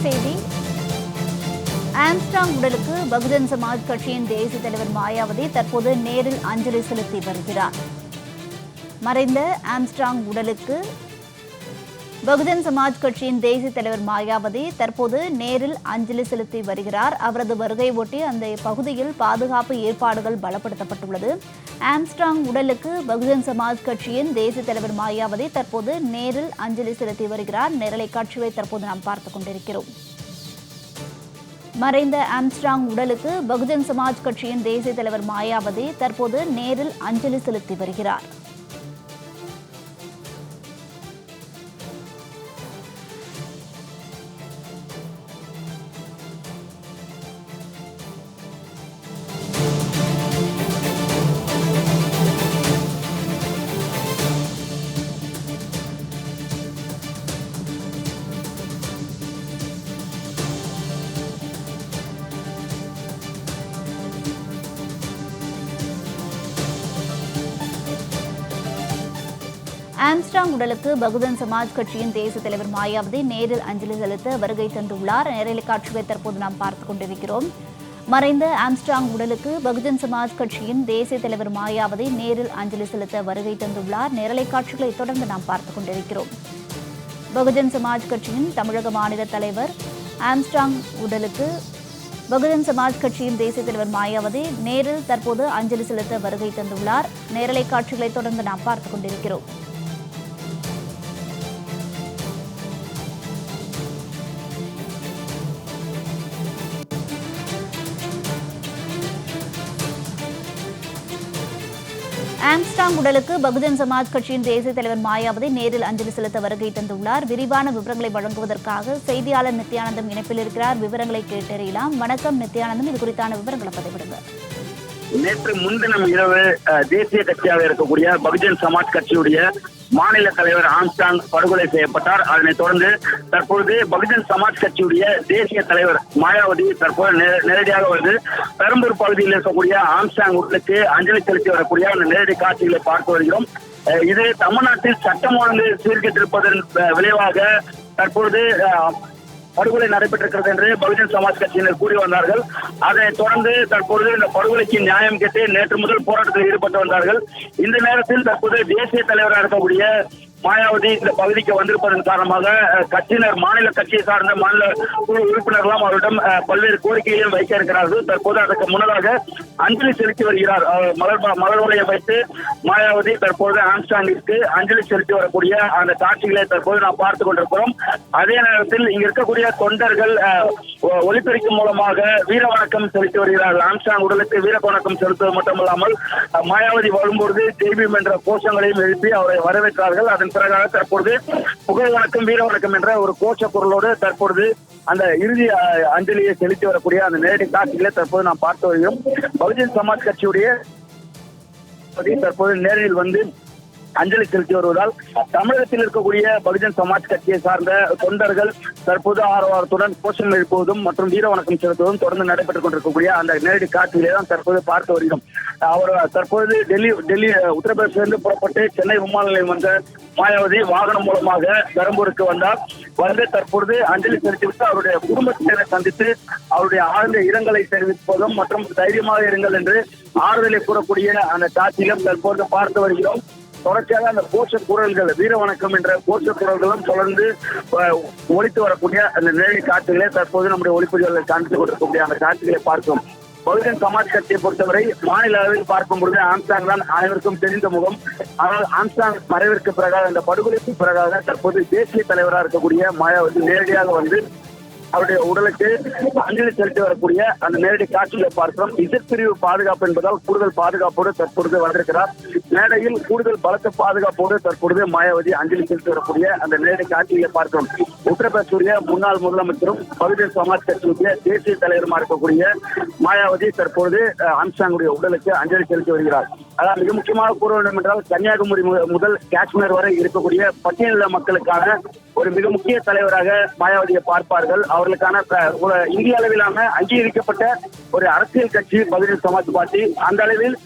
செய்தி. ஆம்ஸ்ட்ராங் உடலுக்கு பகுஜன் சமாஜ் கட்சியின் தேசிய தலைவர் மாயாவதி தற்போது நேரில் அஞ்சலி செலுத்தி வருகிறார். மறைந்த ஆம்ஸ்ட்ராங் உடலுக்கு பகுஜன் சமாஜ் கட்சியின் தேசிய தலைவர் மாயாவதி தற்போது நேரில் அஞ்சலி செலுத்தி வருகிறார். அவரது வருகை ஒட்டி அந்த பகுதியில் பாதுகாப்பு ஏற்பாடுகள் பலப்படுத்தப்பட்டுள்ளது. ஆம்ஸ்ட்ராங் உடலுக்கு பகுஜன் சமாஜ் கட்சியின் தேசிய தலைவர் மாயாவதி தற்போது நேரில் அஞ்சலி செலுத்தி வருகிறார். நேரலை காட்சியை தற்போது நாம் பார்த்துக் கொண்டிருக்கிறோம். மறைந்த ஆம்ஸ்ட்ராங் உடலுக்கு பகுஜன் சமாஜ் கட்சியின் தேசிய தலைவர் மாயாவதி தற்போது நேரில் அஞ்சலி செலுத்தி வருகிறார். ஆம்ஸ்ட்ராங் உடலுக்கு பகுஜன் சமாஜ் கட்சியின் தேசிய தலைவர் மாயாவதி நேரில் அஞ்சலி செலுத்த வருகை தந்துள்ளார். நேரலை காட்சியை தற்போது நாம் பார்த்துக் கொண்டிருக்கிறோம். மறைந்த ஆம்ஸ்ட்ராங் உடலுக்கு பகுஜன் சமாஜ் கட்சியின் தேசிய தலைவர் மாயாவதி நேரில் அஞ்சலி செலுத்த வருகை தந்துள்ளார். நேரலை காட்சிகளை தொடர்ந்து நாம் பார்த்துக் கொண்டிருக்கிறோம். பகுஜன் சமாஜ் கட்சியின் தமிழக மாநில தலைவர் ஆம்ஸ்ட்ராங் உடலுக்கு பகுஜன் சமாஜ் கட்சியின் தேசிய தலைவர் மாயாவதி நேரில் தற்போது அஞ்சலி செலுத்த வருகை தந்துள்ளார். நேரலை காட்சிகளை தொடர்ந்து நாம் பார்த்துக் கொண்டிருக்கிறோம். ஆம்ஸ்ட்ராங் உடலுக்கு பகுஜன் சமாஜ் கட்சியின் தேசிய தலைவர் மாயாவதி நேரில் அஞ்சலி செலுத்த வருகை தந்துள்ளார். விரிவான விவரங்களை வழங்குவதற்காக செய்தியாளர் நித்யானந்தம் இணைப்பில் இருக்கிறார். விவரங்களை கேட்டறியலாம். வணக்கம் நித்யானந்தம், இது குறித்தான விவரங்களை பதிவிடுங்க. நேற்று முன்தினம் இரவு தேசிய கட்சியாக இருக்கக்கூடிய பகுஜன் சமாஜ் கட்சியுடைய மாநில தலைவர் ஆம்ஸ்ட்ராங் படுகொலை செய்யப்பட்டார். அதனைத் தொடர்ந்து தற்பொழுது பகுஜன் சமாஜ் கட்சியுடைய தேசிய தலைவர் மாயாவதி தற்போது நேரடியாக வந்து பெரம்பூர் பகுதியில் இருக்கக்கூடிய ஆம்ஸ்ட்ராங் உடலுக்கு அஞ்சலி செலுத்தி வரக்கூடிய அந்த நேரடி காட்சிகளை பார்த்து வருகிறோம். இது தமிழ்நாட்டில் சட்டம் ஒழுங்கு சீர்கெட்டிருப்பதன் விளைவாக தற்பொழுது படுகொலை நடைபெற்றிருக்கிறது என்று பகுஜன் சமாஜ் கட்சியினர் கூறி வந்தார்கள். அதனைத் தொடர்ந்து தற்பொழுது இந்த படுகொலைக்கு நியாயம் கேட்டு நேற்று முதல் போராட்டத்தில் ஈடுபட்டு வந்தார்கள். இந்த நேரத்தில் தற்போது தேசிய தலைவராக இருக்கக்கூடிய மாயாவதி இந்த பகுதிக்கு வந்திருப்பதன் காரணமாக கட்சியினர் மாநில கட்சியை சார்ந்த மாநில குழு உறுப்பினர்களும் அவரிடம் பல்வேறு கோரிக்கைகளையும் வைக்க இருக்கிறார்கள். தற்போது அதற்கு முன்னதாக அஞ்சலி செலுத்தி வருகிறார். மலர் வளையம் வைத்து மாயாவதி தற்போது ஆம்ஸ்ட்ராங்கிற்கு அஞ்சலி செலுத்தி வரக்கூடிய அந்த காட்சிகளை தற்போது நாம் பார்த்துக் கொண்டிருக்கிறோம். அதே நேரத்தில் இங்க இருக்கக்கூடிய தொண்டர்கள் ஒலிபெருக்கின் மூலமாக வீர வணக்கம் செலுத்தி வருகிறார்கள். ஆம்ஸ்ட்ராங் உடலுக்கு வீர வணக்கம் செலுத்துவது மட்டுமல்லாமல் மாயாவதி வரும்பொழுது ஜெய்பீம் என்ற கோஷங்களையும் எழுப்பி அவரை வரவேற்றார்கள். அதன் பிறகாக தற்பொழுது புகழ் வணக்கம் வீர வணக்கம் என்ற ஒரு கோஷ பொருளோடு தற்பொழுது அந்த இறுதி அஞ்சலியை செலுத்தி வரக்கூடிய அந்த நேரடி காட்சிகளை தற்போது நாம் பார்த்து வருகிறோம். பகுஜன் சமாஜ் கட்சியுடைய தற்போது நேரில் வந்து அஞ்சலி செலுத்தி வருவதால் தமிழகத்தில் இருக்கக்கூடிய பகுஜன் சமாஜ் கட்சியை சார்ந்த தொண்டர்கள் தற்போது ஆரவாரத்துடன் கோஷம் எழுப்புவதும் மற்றும் வீர வணக்கம் செலுத்துவதும் தொடர்ந்து நடைபெற்றுக் கொண்டிருக்கக்கூடிய அந்த நேரடி காட்சிகளை தான் தற்போது பார்த்து வருகிறோம். அவர் தற்போது டெல்லி உத்தரப்பிரதேசிலிருந்து புறப்பட்டு சென்னை விமான நிலையம் வந்த மாயாவதி வாகனம் மூலமாக பெரம்பூருக்கு வந்தார். வந்து தற்பொழுது அஞ்சலி செலுத்திவிட்டு அவருடைய குடும்பத்தினரை சந்தித்து அவருடைய ஆழ்ந்த இரங்கலை தெரிவிப்பதும் மற்றும் தைரியமாக இருங்கள் என்று ஆறுதலை கூறக்கூடிய அந்த காட்சிகளும் தற்போது பார்த்து வருகிறோம். தொடர்ச்சியாக அந்த கோஷ குரல்கள் வீர வணக்கம் என்ற கோஷ குரல்களும் தொடர்ந்து ஒலித்து வரக்கூடிய அந்த நேரடி காட்சிகளை தற்போது நம்முடைய ஒளிப்பதிவுகளில் காண்பித்துக் கொண்டிருக்கக்கூடிய அந்த காட்சிகளை பார்க்கிறோம். பகுஜன் சமாஜ் கட்சியை பொறுத்தவரை மாநில அளவில் பார்க்கும் பொழுது ஆம்ஸ்ட்ராங் தான் அனைவருக்கும் தெரிந்த முகம். ஆனால் ஆம்ஸ்ட்ராங் மறைவிற்கு பிறகாக அந்த படுகொலைக்கு பிறகாக தற்போது தேசிய தலைவராக இருக்கக்கூடிய மாயாவதி நேரடியாக வந்து அவருடைய உடலுக்கு அஞ்சலி செலுத்தி வரக்கூடிய அந்த நேரடி காட்சிகளை பார்க்கிறோம். பிரிவு பாதுகாப்பு என்பதால் கூடுதல் பாதுகாப்போடு தற்பொழுது வந்திருக்கிறார். மேடையில் கூடுதல் பலத்த பாதுகாப்போடு தற்பொழுது மாயாவதி அஞ்சலி செலுத்தி வரக்கூடிய அந்த நேரடி காட்சிகளை பார்க்கிறோம். உத்தரப்பிரதேச முன்னாள் முதலமைச்சரும் பகுஜன் சமாஜ் கட்சியுடைய தேசிய தலைவருமா இருக்கக்கூடிய மாயாவதி தற்பொழுது ஆம்ஸ்ட்ராங்குடைய உடலுக்கு அஞ்சலி செலுத்தி வருகிறார். அதாவது மிக முக்கியமாக கூற வேண்டும் என்றால் கன்னியாகுமரி முதல் காஷ்மீர் வரை இருக்கக்கூடிய பட்டியலின மக்களுக்கான ஒரு மிக முக்கிய தலைவராக மாயாவதியை பார்ப்பார்கள். அவர்களுக்கான இந்திய அளவிலான அங்கீகரிக்கப்பட்ட ஒரு அரசியல் கட்சி பகுஜன் சமாஜ் பார்ட்டி. அந்த அளவில்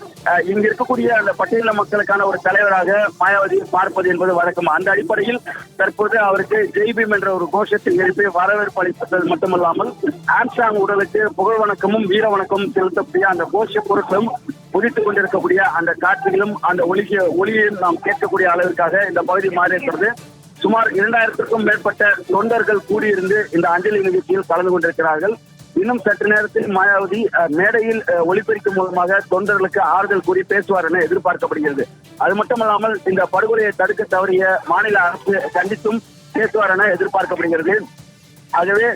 இங்க இருக்கக்கூடிய அந்த பட்டியல மக்களுக்கான ஒரு தலைவராக மாயாவதி பார்ப்பது என்பது வழக்கம். அந்த அடிப்படையில் தற்போது அவருக்கு ஜெய்பீம் என்ற ஒரு கோஷத்தை எழுப்பி வரவேற்பு அளிப்பது மட்டுமல்லாமல் ஆம்ஸ்ட்ராங் உடலுக்கு புகழ் வணக்கமும் வீர வணக்கமும் செலுத்தக்கூடிய அந்த கோஷ பொருட்களும் புதித்துக் கொண்டிருக்கக்கூடிய அந்த காட்சிகளும் அந்த ஒளியையும் நாம் கேட்கக்கூடிய அளவிற்காக இந்த பகுதி மாறி இருக்கிறது. சுமார் 2000க்கும் மேற்பட்ட தொண்டர்கள் கூடியிருந்து இந்த அஞ்சலி நிகழ்ச்சியில் கலந்து கொண்டிருக்கிறார்கள். இன்னும் சற்று நேரத்தில் மாயாவதி மேடையில் ஒலிபெருக்கி மூலமாக தொண்டர்களுக்கு ஆறுதல் கூறி பேசுவார் என எதிர்பார்க்கப்படுகிறது. அது மட்டுமல்லாமல் இந்த படுகொலையை தடுக்க தவறிய மாநில அரசு கண்டித்தும் பேசுவார் என எதிர்பார்க்கப்படுகிறது. ஆகவே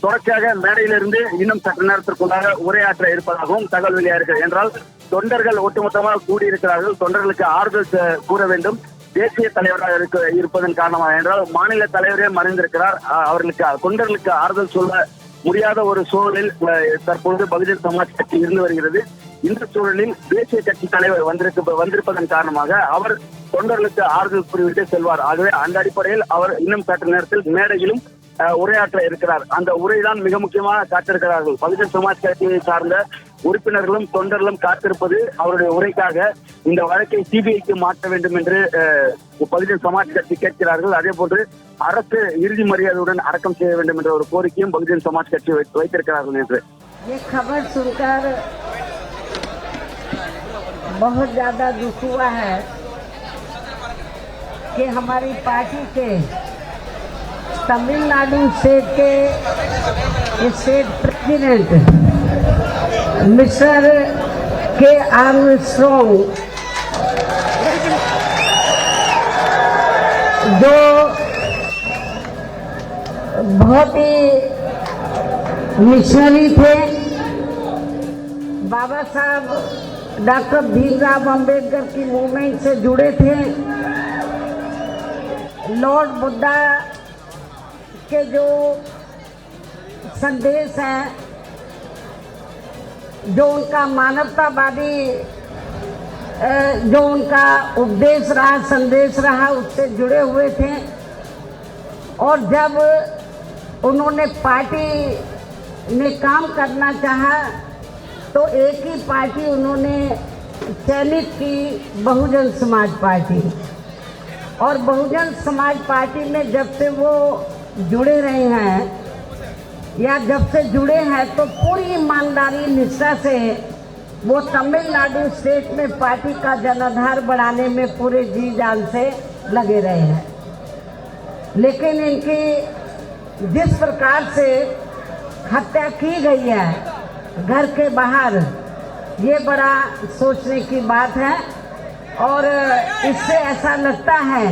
தொடர்ச்சியாக மேடையிலிருந்து இன்னும் சற்று நேரத்திற்குள்ளாக உரையாற்ற இருப்பதாகவும் தகவல் வெளியாகிறது. என்றால் தொண்டர்கள் ஒட்டுமொத்தமாக கூடியிருக்கிறார்கள். தொண்டர்களுக்கு ஆறுதல் கூற வேண்டும். தேசிய தலைவராக இருப்பதன் காரணமாக, என்றால் மாநில தலைவரே மறைந்திருக்கிறார். அவர்களுக்கு தொண்டர்களுக்கு ஆறுதல் சொல்ல முடியாத ஒரு சூழலில் தற்பொழுது பகுஜன் சமாஜ் கட்சி இருந்து வருகிறது. இந்த சூழலில் தேசிய கட்சி தலைவர் வந்திருப்பதன் காரணமாக அவர் தொண்டர்களுக்கு ஆறுதல் கூறிவிட்டு செல்வார். ஆகவே அந்த அடிப்படையில் அவர் இன்னும் சற்று நேரத்தில் மேடையிலும் உரையாற்ற இருக்கிறார். அந்த உரைதான் மிக முக்கியமாக காத்திருக்கிறார்கள். பகுஜன் சமாஜ் கட்சியை சார்ந்த உறுப்பினர்களும் தொண்டர்களும் காத்திருப்பது அவருடைய உரைக்காக. இந்த வழக்கை சிபிஐக்கு மாற்ற வேண்டும் என்று பகுஜன் சமாஜ் கட்சி கேட்கிறார்கள். அதே போன்று அரசு இறுதி மரியாதையுடன் அடக்கம் செய்ய வேண்டும் என்ற ஒரு கோரிக்கையும் பகுஜன் சமாஜ் கட்சி வைத்திருக்கிறார்கள் என்று खबर सुनकर बहुत ज्यादा दुख हुआ है कि हमारी पार्टी के तमिलनाडु स्टेट के स्टेट प्रेसिडेंट मिस्टर के आर्मस्ट्रॉन्ग जो बहुत ही मिशनरी थे, बाबा साहब डॉक्टर भीमराव अंबेडकर की मूवमेंट से जुड़े थे, लॉर्ड बुद्धा के जो संदेश हैं, जो उनका मानवतावादी जो उनका उपदेश रहा, संदेश रहा, उससे जुड़े हुए थे। और जब उन्होंने पार्टी में काम करना चाहा तो एक ही पार्टी उन्होंने चयनित की, बहुजन समाज पार्टी। और बहुजन समाज पार्टी में जब से वो जुड़े रहे हैं या जब से जुड़े हैं तो पूरी ईमानदारी निष्ठा से वो तमिलनाडु स्टेट में पार्टी का जनाधार बढ़ाने में पूरे जी जान से लगे रहे हैं। लेकिन इनकी जिस प्रकार से हत्या की गई है घर के बाहर, ये बड़ा सोचने की बात है। और इससे ऐसा लगता है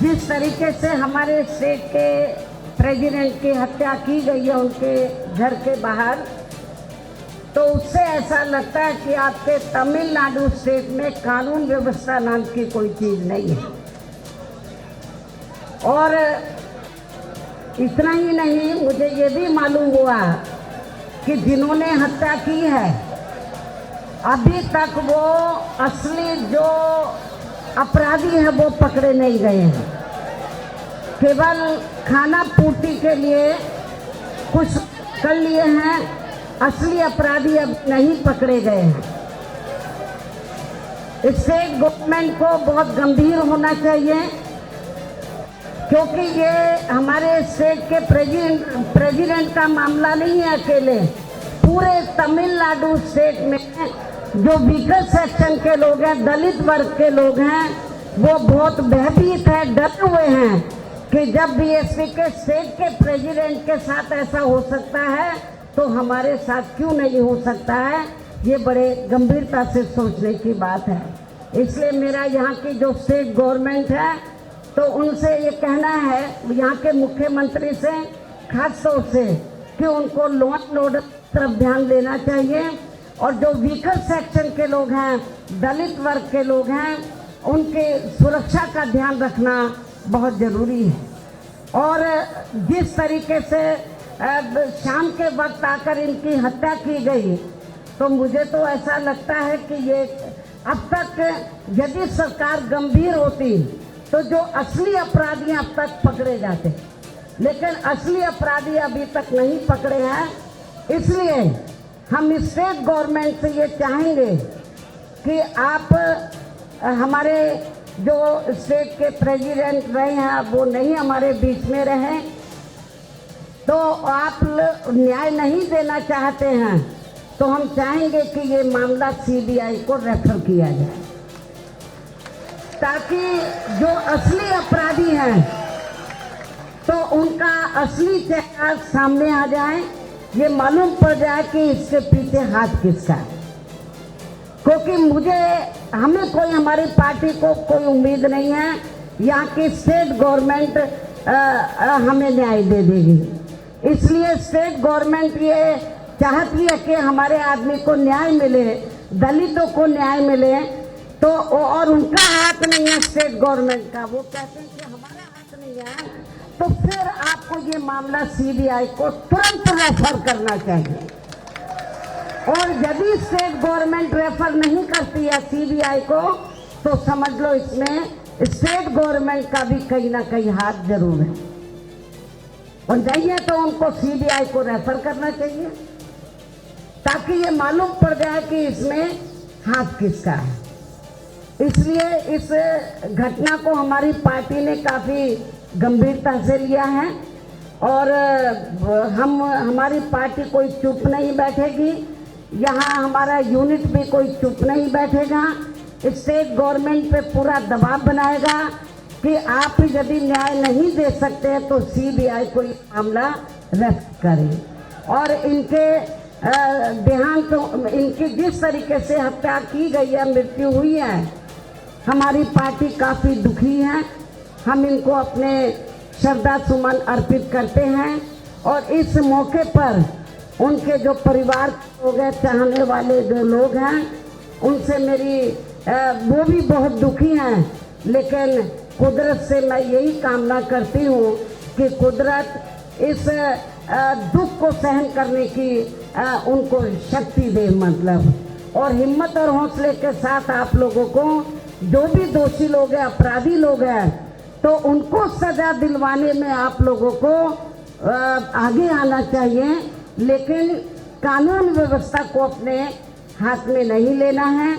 जिस तरीके से हमारे स्टेट के प्रेसिडेंट की हत्या की गई है उनके घर के बाहर, तो उससे ऐसा लगता है कि आपके तमिलनाडु स्टेट में कानून व्यवस्था नाम की कोई चीज़ नहीं है। और इतना ही नहीं, मुझे ये भी मालूम हुआ कि जिन्होंने हत्या की है अभी तक वो असली जो अपराधी है वो पकड़े नहीं गए हैं। केवल खाना पूर्ति के लिए कुछ कर लिए हैं, असली अपराधी अब नहीं पकड़े गए हैं। स्टेट गवर्नमेंट को बहुत गंभीर होना चाहिए, क्योंकि ये हमारे स्टेट के प्रेसिडेंट का मामला नहीं है अकेले, पूरे तमिलनाडु स्टेट में जो वीकर सेक्शन के लोग हैं, दलित वर्ग के लोग हैं, वो बहुत भयभीत है, डरे हुए हैं कि जब बीएसपी के स्टेट के प्रेसिडेंट के साथ ऐसा हो सकता है तो हमारे साथ क्यों नहीं हो सकता है। ये बड़े गंभीरता से सोचने की बात है। इसलिए मेरा यहाँ की जो स्टेट गवर्नमेंट है तो उनसे ये कहना है, यहाँ के मुख्यमंत्री से खास तौर से, कि उनको लॉ एंड ऑर्डर तरफ ध्यान देना चाहिए। और जो वीकर सेक्शन के लोग हैं, दलित वर्ग के लोग हैं, उनके सुरक्षा का ध्यान रखना बहुत ज़रूरी है। और जिस तरीके से शाम के वक्त आकर इनकी हत्या की गई, तो मुझे तो ऐसा लगता है कि ये अब तक यदि सरकार गंभीर होती तो जो असली अपराधी अब तक पकड़े जाते, लेकिन असली अपराधी अभी तक नहीं पकड़े हैं। इसलिए हम स्टेट गवर्नमेंट से ये चाहेंगे कि आप हमारे जो स्टेट के प्रेसिडेंट रहे हैं वो नहीं हमारे बीच में रहे, तो आप न्याय नहीं देना चाहते हैं तो हम चाहेंगे कि ये मामला सीबीआई को रेफर किया जाए, ताकि जो असली अपराधी हैं तो उनका असली चेहरा सामने आ जाए, ये मालूम पड़ जाए कि इसके पीछे हाथ किसका है। क्योंकि हमें कोई, हमारी पार्टी को कोई उम्मीद नहीं है यहाँ की स्टेट गवर्नमेंट हमें न्याय दे देगी। इसलिए स्टेट गवर्नमेंट ये चाहती है कि हमारे आदमी को न्याय मिले, दलितों को न्याय मिले, तो और उनका हाथ नहीं है स्टेट गवर्नमेंट का, वो कहते हैं कि हमारा हाथ नहीं है, तो फिर आपको ये मामला सीबीआई को तुरंत रेफर करना चाहिए। और यदि स्टेट गवर्नमेंट रेफर नहीं करती है सीबीआई को, तो समझ लो इसमें स्टेट गवर्नमेंट का भी कहीं ना कहीं हाथ जरूर है, और नहीं है तो उनको सीबीआई को रेफर करना चाहिए, ताकि ये मालूम पड़ जाए कि इसमें हाथ किसका है। इसलिए इस घटना को हमारी पार्टी ने काफ़ी गंभीरता से लिया है, और हमारी पार्टी कोई चुप नहीं बैठेगी, यहाँ हमारा यूनिट भी कोई चुप नहीं बैठेगा। स्टेट गवर्नमेंट पे पूरा दबाव बनाएगा कि आप यदि न्याय नहीं दे सकते तो सीबीआई को ये मामला रेफर करें। और इनके देहांत, इनकी जिस तरीके से हत्या की गई है, मृत्यु हुई है, हमारी पार्टी काफ़ी दुखी है। हम इनको अपने श्रद्धा सुमन अर्पित करते हैं, और इस मौके पर उनके जो परिवार लोग हैं, चाहने वाले जो लोग हैं, उनसे मेरी वो भी बहुत दुखी हैं, लेकिन कुदरत से मैं यही कामना करती हूँ कि कुदरत इस दुख को सहन करने की उनको शक्ति दे, मतलब, और हिम्मत और हौसले के साथ आप लोगों को जो भी दोषी लोग हैं, अपराधी लोग हैं, तो उनको सजा दिलवाने में आप लोगों को आगे आना चाहिए, लेकिन कानून व्यवस्था को अपने हाथ में नहीं लेना है।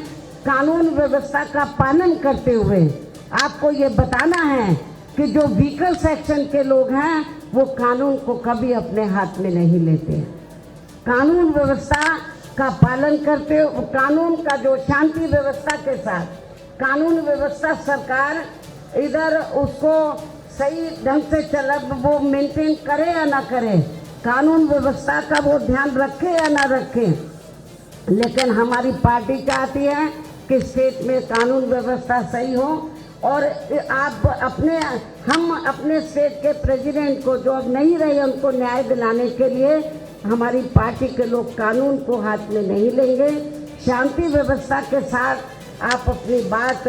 कानून व्यवस्था का पालन करते हुए आपको ये बताना है कि जो व्हीकल सेक्शन के लोग हैं वो कानून को कभी अपने हाथ में नहीं लेते। कानून व्यवस्था का पालन करते, कानून का जो शांति व्यवस्था के साथ कानून व्यवस्था सरकार इधर उसको सही ढंग से चला, वो मेंटेन करे या ना करे, कानून व्यवस्था का वो ध्यान रखे या ना रखे, लेकिन हमारी पार्टी चाहती है कि स्टेट में कानून व्यवस्था सही हो। और हम अपने स्टेट के प्रेसिडेंट को, जो अब नहीं रहे, उनको न्याय दिलाने के लिए हमारी पार्टी के लोग कानून को हाथ में नहीं लेंगे। शांति व्यवस्था के साथ आप अपनी बात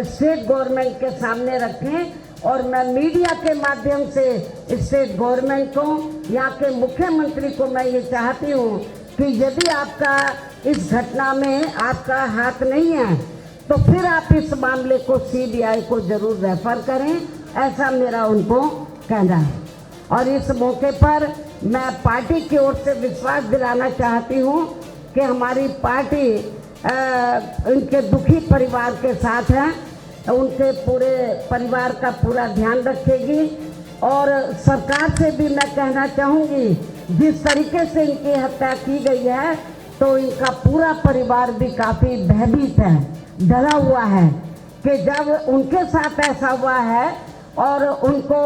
स्टेट गवर्नमेंट के सामने रखें, और मैं मीडिया के माध्यम से स्टेट गवर्नमेंट को, यहाँ के मुख्यमंत्री को मैं ये चाहती हूँ कि यदि आपका इस घटना में आपका हाथ नहीं है तो फिर आप इस मामले को सीबीआई को जरूर रेफर करें, ऐसा मेरा उनको कहना है। और इस मौके पर मैं पार्टी की ओर से विश्वास दिलाना चाहती हूँ कि हमारी पार्टी उनके दुखी परिवार के साथ है, उनके पूरे परिवार का पूरा ध्यान रखेगी। और सरकार से भी मैं कहना चाहूँगी, जिस तरीके से इनकी हत्या की गई है तो इनका पूरा परिवार भी काफ़ी भयभीत है, डरा हुआ है कि जब उनके साथ ऐसा हुआ है और उनको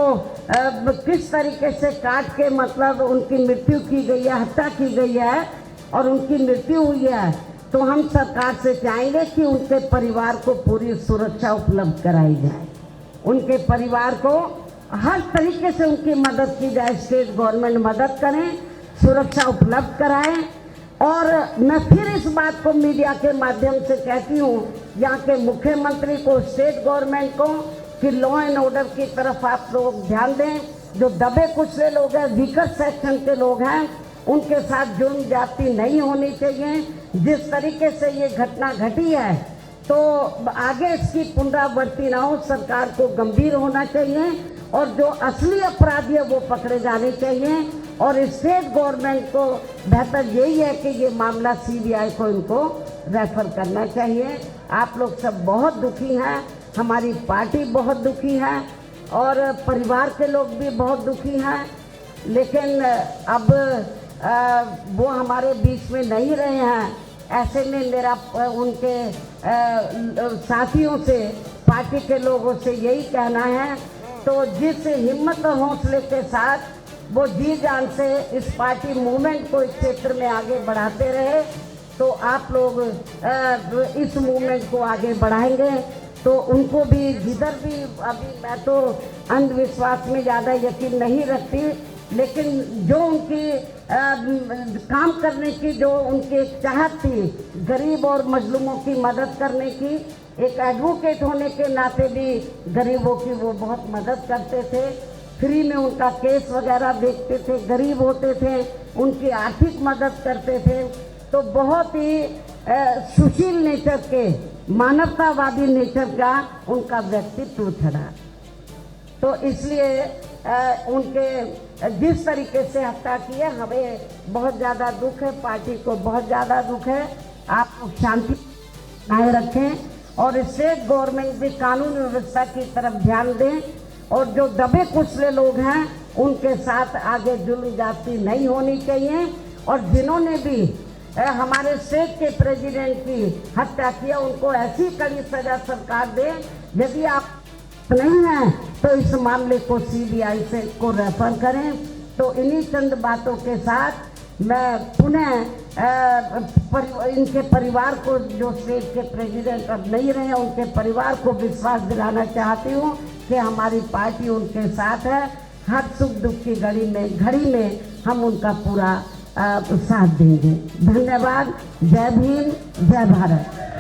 किस तरीके से काट के, मतलब उनकी मृत्यु की गई है, हत्या की गई है और उनकी मृत्यु हुई है, तो हम सरकार से चाहेंगे कि उनके परिवार को पूरी सुरक्षा उपलब्ध कराई जाए, उनके परिवार को हर तरीके से उनकी मदद की जाए, स्टेट गवर्नमेंट मदद करें, सुरक्षा उपलब्ध कराएं। और मैं फिर इस बात को मीडिया के माध्यम से कहती हूँ यहाँ के मुख्यमंत्री को, स्टेट गवर्नमेंट को, कि लॉ एंड ऑर्डर की तरफ आप लोग ध्यान दें। जो दबे कुचले लोग हैं, वीकर सेक्शन के लोग हैं, उनके साथ जुर्म ज्यादती नहीं होनी चाहिए। जिस तरीके से ये घटना घटी है तो आगे इसकी पुनरावृत्ति ना हो, सरकार को गंभीर होना चाहिए और जो असली अपराधी है वो पकड़े जाने चाहिए। और स्टेट गवर्नमेंट को बेहतर यही है कि ये मामला सीबीआई को इनको रेफर करना चाहिए। आप लोग सब बहुत दुखी हैं, हमारी पार्टी बहुत दुखी है और परिवार के लोग भी बहुत दुखी हैं, लेकिन अब वो हमारे बीच में नहीं रहे हैं। ऐसे में मेरा उनके साथियों से, पार्टी के लोगों से यही कहना है, तो जिस हिम्मत और हौसले के साथ वो जी जान से इस पार्टी मूवमेंट को इस क्षेत्र में आगे बढ़ाते रहे, तो आप लोग इस मूवमेंट को आगे बढ़ाएंगे। तो उनको भी, जिधर भी, अभी मैं तो अंधविश्वास में ज़्यादा यकीन नहीं रखती, लेकिन जो उनकी काम करने की जो उनकी एक चाहत थी, गरीब और मजलूमों की मदद करने की, एक एडवोकेट होने के नाते भी गरीबों की वो बहुत मदद करते थे, फ्री में उनका केस वगैरह देखते थे, गरीब होते थे, उनकी आर्थिक मदद करते थे। तो बहुत ही सुशील नेचर के, मानवतावादी नेचर का उनका व्यक्तित्व था। तो इसलिए उनके जिस तरीके से हत्या की है, हमें बहुत ज़्यादा दुख है, पार्टी को बहुत ज़्यादा दुख है। आप लोग शांति बनाए रखें और स्टेट गवर्नमेंट भी कानून व्यवस्था की तरफ ध्यान दें और जो दबे कुचले लोग हैं उनके साथ आगे जुल्म ज्यादती नहीं होनी चाहिए। और जिन्होंने भी हमारे स्टेट के प्रेसिडेंट की हत्या किया, उनको ऐसी कड़ी सजा सरकार दे। यदि आप नहीं हैं तो इस मामले को सीबीआई से को रेफर करें। तो इन्हीं चंद बातों के साथ मैं पुनः इनके परिवार को, जो स्टेट के प्रेसिडेंट अब नहीं रहे, उनके परिवार को विश्वास दिलाना चाहती हूँ कि हमारी पार्टी उनके साथ है। हर सुख दुख की घड़ी में हम उनका पूरा साथ देंगे। धन्यवाद। जय भीम, जय भारत।